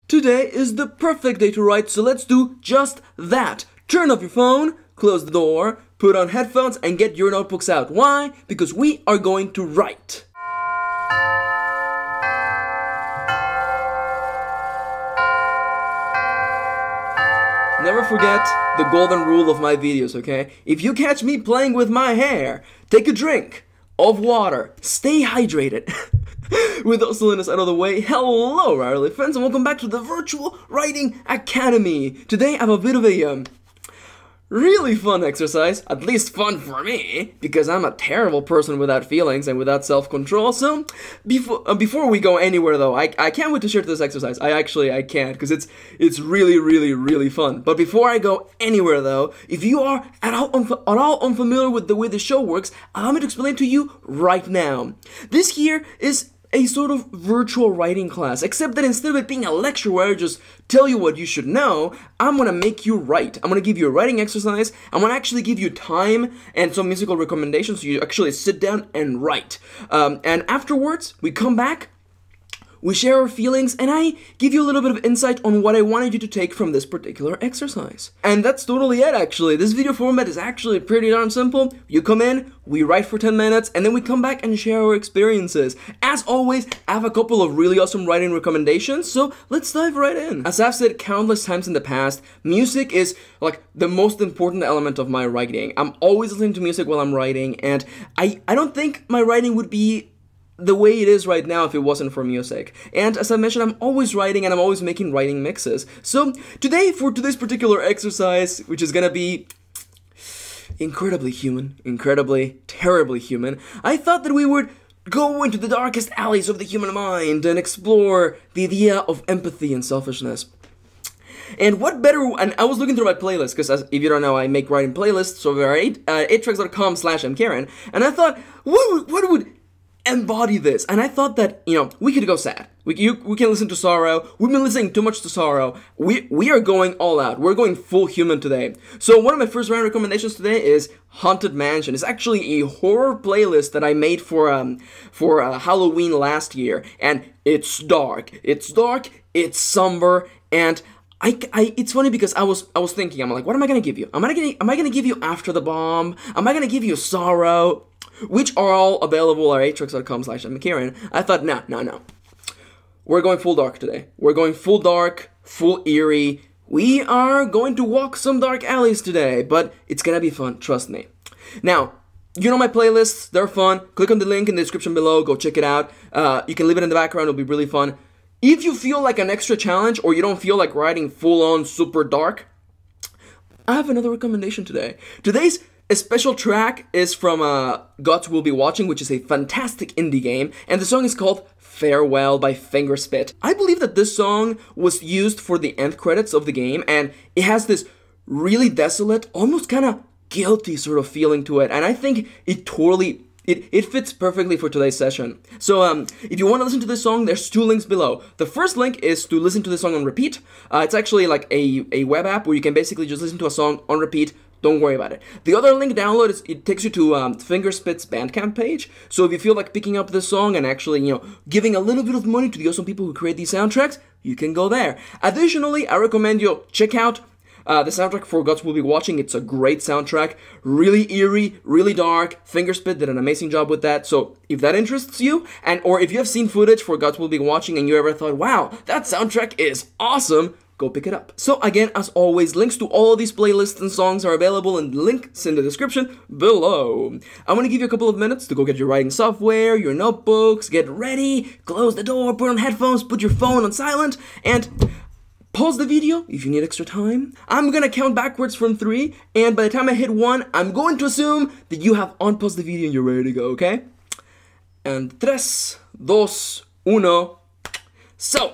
Today is the perfect day to write, so let's do just that. Turn off your phone, close the door, put on headphones, and get your notebooks out. Why? Because we are going to write. Never forget the golden rule of my videos, okay? If you catch me playing with my hair, take a drink of water. Stay hydrated. With those silliness out of the way, hello, Riley friends, and welcome back to the Virtual Writing Academy. Today I have a bit of a really fun exercise, at least fun for me, because I'm a terrible person without feelings and without self-control. So before we go anywhere though, I can't wait to share this exercise. I can't, because it's really fun. But before I go anywhere though, if you are at all unfamiliar with the way the show works, allow me to explain to you right now. This here is a sort of virtual writing class, except that instead of it being a lecture where I just tell you what you should know, I'm gonna make you write. I'm gonna give you a writing exercise. I'm gonna actually give you time and some musical recommendations so you actually sit down and write. And afterwards, we come back, we share our feelings, and I give you a little bit of insight on what I wanted you to take from this particular exercise. And that's totally it, actually. This video format is actually pretty darn simple. You come in, we write for 10 minutes, and then we come back and share our experiences. As always, I have a couple of really awesome writing recommendations, so let's dive right in. As I've said countless times in the past, music is like the most important element of my writing. I'm always listening to music while I'm writing, and I don't think my writing would be the way it is right now if it wasn't for music. And as I mentioned, I'm always writing and I'm always making writing mixes. So today, for today's particular exercise, which is gonna be incredibly human, incredibly, terribly human, I thought that we would go into the darkest alleys of the human mind and explore the idea of empathy and selfishness. And what better, and I was looking through my playlist, because if you don't know, I make writing playlists over at 8tracks.com/mkaren, and I thought, what would embody this? And I thought that, you know, we could go sad. We can listen to sorrow. We've been listening too much to sorrow. We are going all out. We're going full human today. So one of my first round recommendations today is Haunted Mansion. It's actually a horror playlist that I made for Halloween last year, and it's dark. It's somber, and it's funny because I was thinking, I'm like, what am I gonna give you? Am I gonna give you After the Bomb? Am I gonna give you Sorrow? Which are all available at 8tracks.com/mkaren. I thought, no. We're going full dark today. We're going full dark, full eerie. We are going to walk some dark alleys today, but it's gonna be fun, trust me. Now, you know my playlists, they're fun. Click on the link in the description below, go check it out. You can leave it in the background, it'll be really fun. If you feel like an extra challenge, or you don't feel like writing full-on super dark, I have another recommendation today. Today's a special track is from Gods Will Be Watching, which is a fantastic indie game, and the song is called Farewell by Fingerspit. I believe that this song was used for the end credits of the game, and it has this really desolate, almost kind of guilty sort of feeling to it, and I think it totally It fits perfectly for today's session. So if you want to listen to this song, there's two links below. The first link is to listen to the song on repeat. It's actually like a web app where you can basically just listen to a song on repeat. Don't worry about it. The other link download is, it takes you to Fingerspit's Bandcamp page. So if you feel like picking up this song and actually, you know, giving a little bit of money to the awesome people who create these soundtracks, you can go there. Additionally, I recommend you check out the soundtrack for Gods Will Be Watching. It's a great soundtrack, really eerie, really dark. Fingerspit did an amazing job with that. So if that interests you, or if you have seen footage for Gods Will Be Watching and you ever thought, wow, that soundtrack is awesome, go pick it up. So again, as always, links to all of these playlists and songs are available in the links in the description below. I'm gonna give you a couple of minutes to go get your writing software, your notebooks, get ready, close the door, put on headphones, put your phone on silent, and pause the video if you need extra time. I'm gonna count backwards from 3, and by the time I hit 1, I'm going to assume that you have unpaused the video and you're ready to go, okay? And 3, 2, 1. So,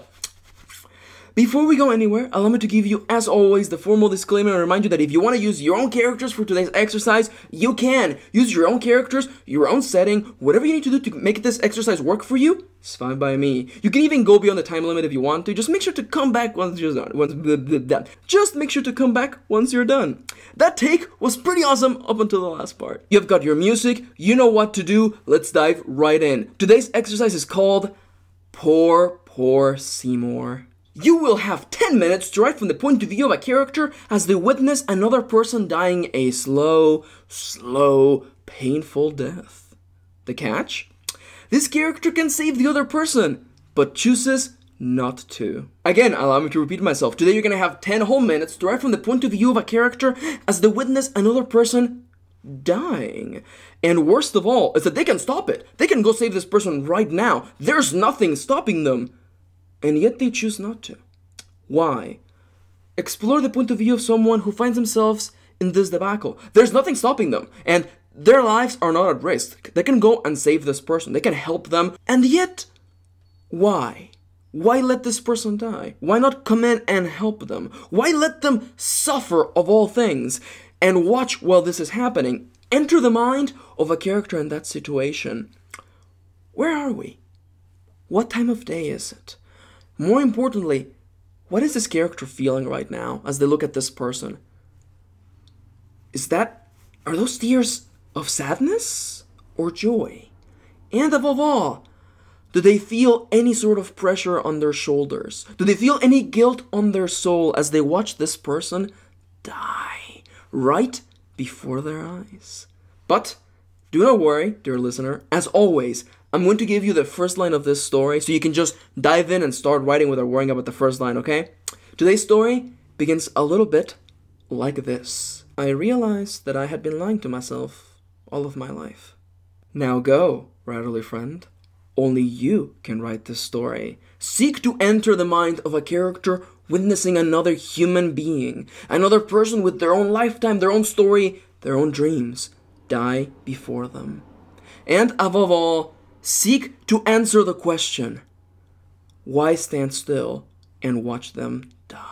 before we go anywhere, allow me to give you, as always, the formal disclaimer and remind you that if you want to use your own characters for today's exercise, you can. Use your own characters, your own setting, whatever you need to do to make this exercise work for you, it's fine by me. You can even go beyond the time limit if you want to. Just make sure to come back once you're done. Just make sure to come back once you're done. That take was pretty awesome up until the last part. You've got your music, you know what to do, let's dive right in. Today's exercise is called Poor Seymour. You will have 10 minutes to write from the point of view of a character as they witness another person dying a slow, painful death. The catch? This character can save the other person, but chooses not to. Again, allow me to repeat myself. Today you're gonna have 10 whole minutes to write from the point of view of a character as they witness another person dying. And worst of all is that they can stop it. They can go save this person right now. There's nothing stopping them. And yet they choose not to. Why? Explore the point of view of someone who finds themselves in this debacle. There's nothing stopping them. And their lives are not at risk. They can go and save this person. They can help them. And yet, why? Why let this person die? Why not come in and help them? Why let them suffer of all things? And watch while this is happening. Enter the mind of a character in that situation. Where are we? What time of day is it? More importantly, what is this character feeling right now as they look at this person? Are those tears of sadness or joy? And above all, do they feel any sort of pressure on their shoulders? Do they feel any guilt on their soul as they watch this person die right before their eyes? But do not worry, dear listener. As always, I'm going to give you the first line of this story so you can just dive in and start writing without worrying about the first line, okay? Today's story begins a little bit like this. I realized that I had been lying to myself all of my life. Now go, writerly friend. Only you can write this story. Seek to enter the mind of a character witnessing another human being, another person with their own lifetime, their own story, their own dreams, die before them. And above all, seek to answer the question, why stand still and watch them die?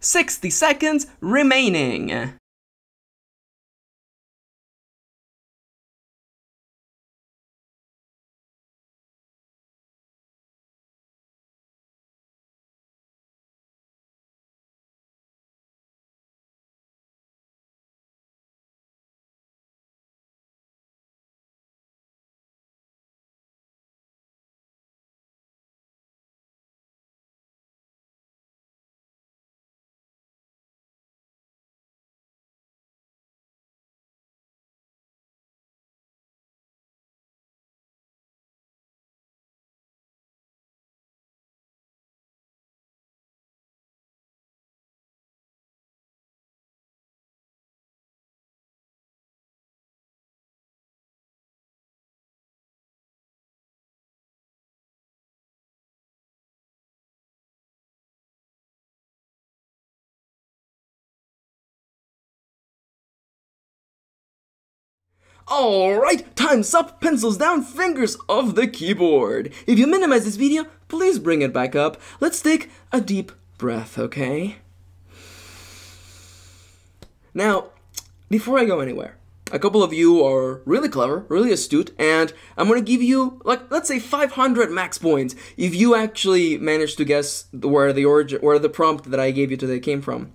60 seconds remaining. Alright, time's up, pencils down, fingers off the keyboard. If you minimize this video, please bring it back up. Let's take a deep breath, okay? Now, before I go anywhere, a couple of you are really clever, really astute, and I'm gonna give you, like, let's say 500 max points if you actually manage to guess where the prompt that I gave you today came from.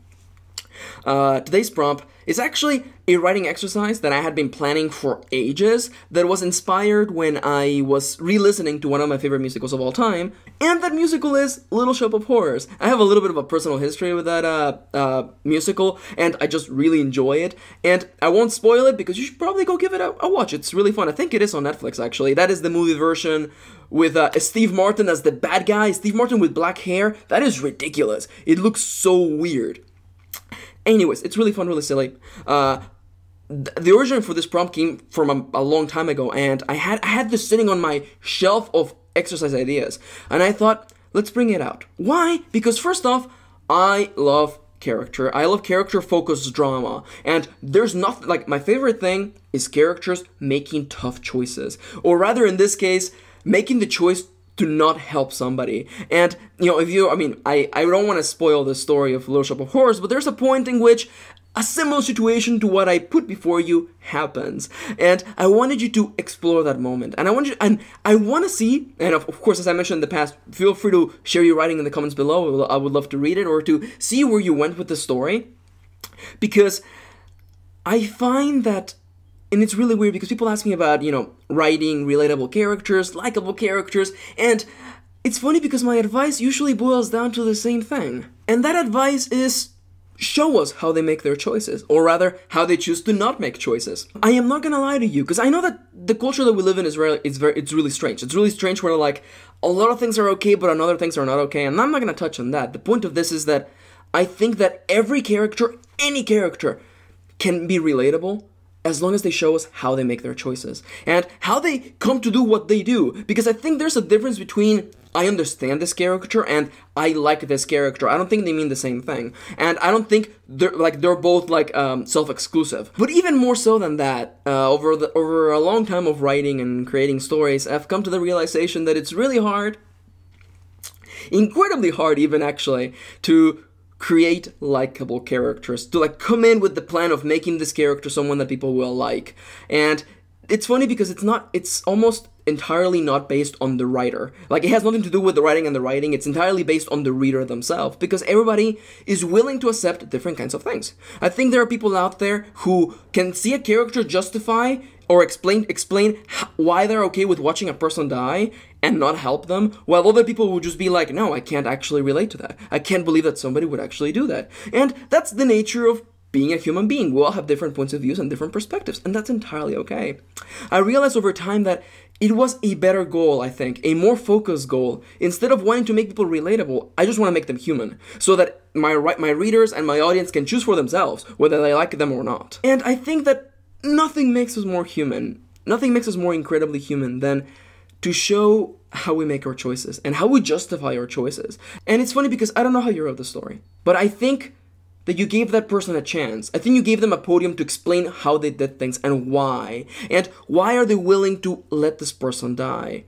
Today's prompt is actually a writing exercise that I had been planning for ages, that was inspired when I was re-listening to one of my favorite musicals of all time, and that musical is Little Shop of Horrors. I have a little bit of a personal history with that musical, and I just really enjoy it, and I won't spoil it because you should probably go give it a watch. It's really fun. I think it is on Netflix, actually. That is the movie version with Steve Martin as the bad guy, Steve Martin with black hair. That is ridiculous. It looks so weird. Anyways, it's really fun, really silly. The origin for this prompt came from a long time ago, and I had this sitting on my shelf of exercise ideas, and I thought, let's bring it out. Why? Because first off, I love character. I love character-focused drama, and there's nothing, like, my favorite thing is characters making tough choices, or rather, in this case, making the choice to not help somebody. And, you know, I don't want to spoil the story of Little Shop of Horrors, but there's a point in which a similar situation to what I put before you happens. And I wanted you to explore that moment. And I want to see, and of course, as I mentioned in the past, feel free to share your writing in the comments below. I would love to read it, or to see where you went with the story. Because I find that, and it's really weird because people ask me about, you know, writing relatable characters, likable characters, and it's funny because my advice usually boils down to the same thing. And that advice is, show us how they make their choices, or rather, how they choose to not make choices. I am not gonna lie to you, because I know that the culture that we live in is it's really strange. It's really strange where, like, a lot of things are okay, but other things are not okay, and I'm not gonna touch on that. The point of this is that I think that every character, any character, can be relatable, as long as they show us how they make their choices and how they come to do what they do. Because I think there's a difference between I understand this character and I like this character. I don't think they mean the same thing, and I don't think they're both like self-exclusive. But even more so than that, over a long time of writing and creating stories, I've come to the realization that it's really hard, incredibly hard even actually, to create likable characters, to like come in with the plan of making this character someone that people will like. And it's funny because it's almost entirely not based on the writer. Like, it has nothing to do with the writing and the writing, it's entirely based on the reader themselves, because everybody is willing to accept different kinds of things. I think there are people out there who can see a character justify or explain why they're okay with watching a person die and not help them, while other people would just be like, no, I can't actually relate to that. I can't believe that somebody would actually do that. And that's the nature of being a human being. We all have different points of views and different perspectives, and that's entirely okay. I realized over time that it was a better goal, I think, a more focused goal. Instead of wanting to make people relatable, I just want to make them human, so that my readers and my audience can choose for themselves whether they like them or not. And I think that nothing makes us more human, nothing makes us more incredibly human than to show how we make our choices and how we justify our choices. And it's funny because I don't know how you wrote the story, but I think that you gave that person a chance. I think you gave them a podium to explain how they did things and why are they willing to let this person die.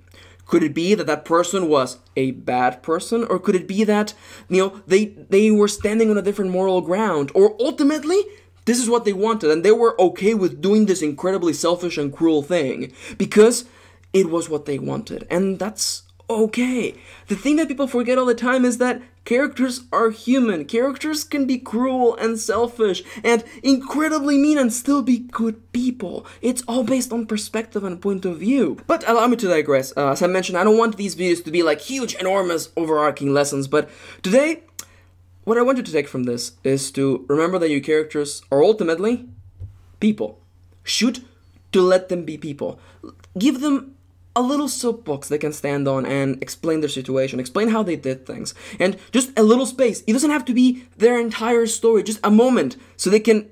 Could it be that that person was a bad person? Or could it be that, they were standing on a different moral ground? Or ultimately, this is what they wanted, and they were okay with doing this incredibly selfish and cruel thing because it was what they wanted, and that's okay. The thing that people forget all the time is that characters are human. Characters can be cruel and selfish and incredibly mean and still be good people. It's all based on perspective and point of view. But allow me to digress. As I mentioned, I don't want these videos to be like huge, enormous, overarching lessons, but today, what I want you to take from this is to remember that your characters are ultimately people. Shoot to let them be people. Give them a little soapbox they can stand on and explain their situation, explain how they did things, and just a little space. It doesn't have to be their entire story, just a moment so they can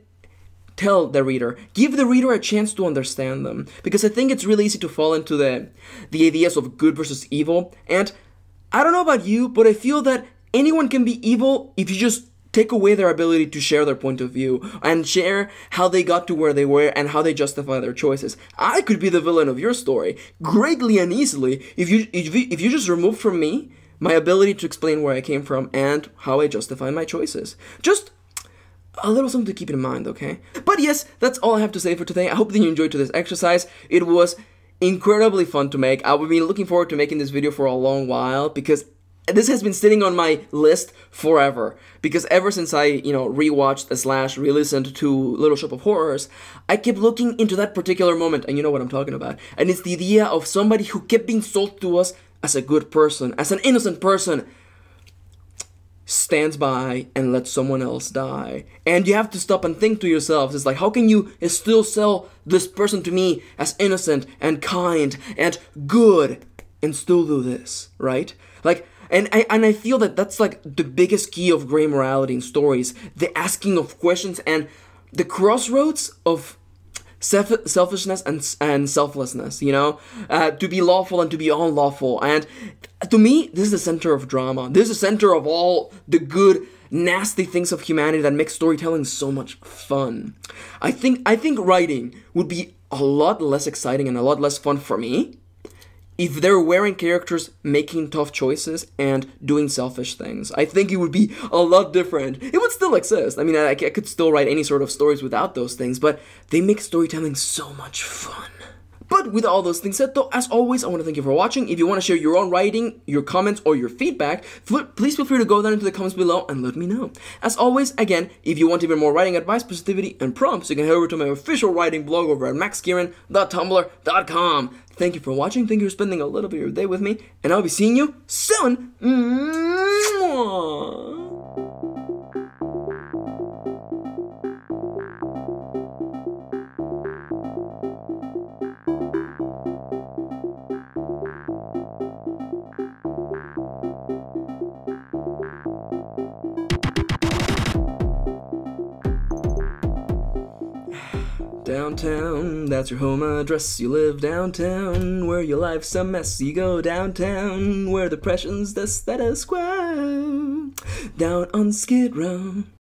tell the reader. Give the reader a chance to understand them, because I think it's really easy to fall into the ideas of good versus evil, and I don't know about you, but I feel that anyone can be evil if you just take away their ability to share their point of view and share how they got to where they were and how they justify their choices. I could be the villain of your story greatly and easily if you just remove from me my ability to explain where I came from and how I justify my choices. Just a little something to keep in mind, okay? But yes, that's all I have to say for today. I hope that you enjoyed today's exercise. It was incredibly fun to make. I've been looking forward to making this video for a long while because this has been sitting on my list forever, because ever since I, rewatched / re-listened to Little Shop of Horrors, I kept looking into that particular moment, and you know what I'm talking about. And it's the idea of somebody who kept being sold to us as a good person, as an innocent person, stands by and lets someone else die. And you have to stop and think to yourselves, it's like, how can you still sell this person to me as innocent and kind and good and still do this, right? Like, and I feel that that's like the biggest key of gray morality in stories, the asking of questions and the crossroads of selfishness and selflessness, to be lawful and to be unlawful. And to me, this is the center of drama. This is the center of all the good, nasty things of humanity that make storytelling so much fun. I think writing would be a lot less exciting and a lot less fun for me if they're wearing characters making tough choices and doing selfish things. I think it would be a lot different. It would still exist. I mean, I could still write any sort of stories without those things, but they make storytelling so much fun. But with all those things said, though, as always, I want to thank you for watching. If you want to share your own writing, your comments, or your feedback, please feel free to go down into the comments below and let me know. As always, again, if you want even more writing advice, positivity, and prompts, you can head over to my official writing blog over at maxkieran.tumblr.com. Thank you for watching, thank you for spending a little bit of your day with me, and I'll be seeing you soon! Mwah. Downtown, that's your home address. You live downtown, where your life's a mess. You go downtown, where depression's the status quo. Down on Skid Row.